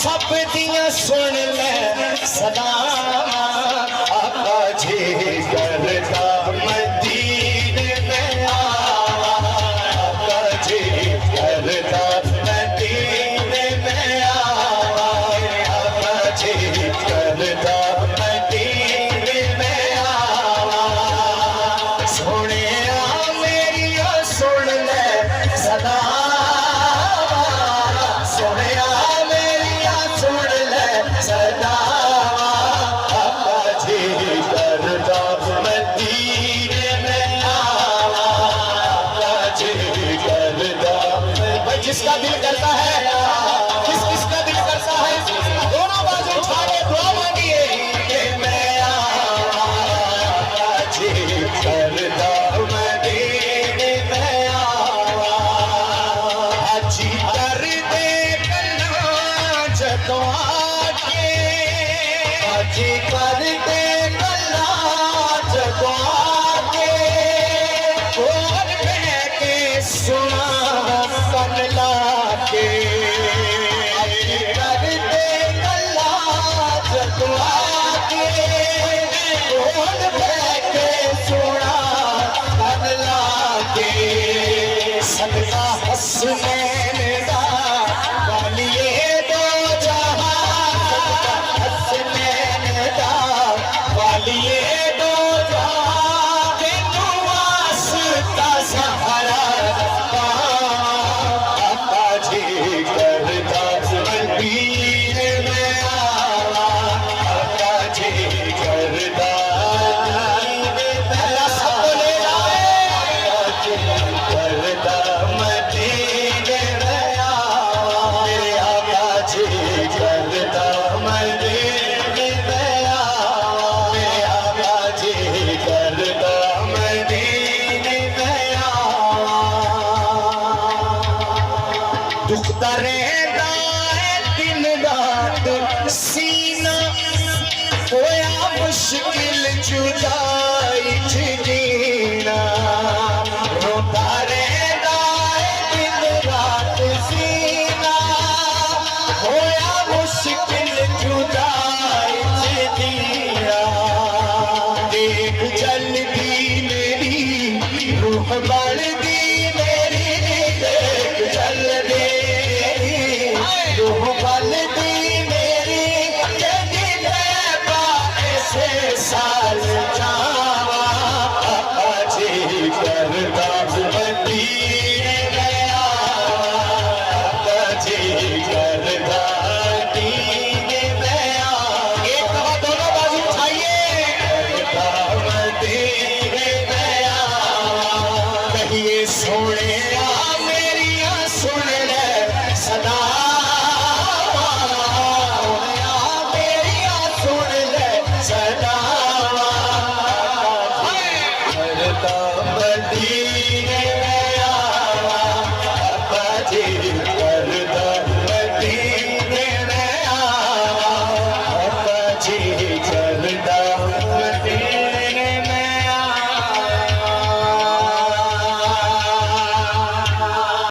सब दियां सुन ले सदा आका जी करदा मदीने में आवा आका जी करदा मदीने में आवा आका जी करदा मदीने में आवा सोने मेरी सुन ले सदा सोने मेरी सुन ले सदा आका जी करदा मदीने में आवा आका जी करदा। भाई जिसका दिल करता है किसका दिल करता है दोनों बाजू उठा के दुआ मांगिए कि मैं आका जी करदा मदीने में आवा हाजी कर दे गल्ला जदों आके हाजी कर दे गल्ला जदों आके कोल बह के सुना कन लाके हाजी कर दे गल्ला जदों आके कोल बह के सुना कन लाके सदका हसनैन दा वालिए दो जहां हसनैन दा वालिए दो जहां तेनू वास्ता सहारा आका जी करदा मदीने में आवा आका जी करदा अल्लाह सबको ले जाए आका जी करदा मदीने में आवा मेरे आका जी करदा मदीने में आवा मेरे आका जी करदा मदीने में आवा दुखदा रहंदा है दिन रात सीना होया मुश्किल जुदाई च जीना रोता रहंदा है दिन रात सीना होया मुश्किल जुदाई च जीना देख जलदी मेरी रूह बढ़दी मेरी देख जलदी रूह बढ़दी मेरी जदी तैबा ऐसे साल जावा आका जी करदा मदीने में आवा आका जी करदा मदीने में आवा एक दफा दोनों बाजू उठाइए करदा मदीने में आवा कहिए सोने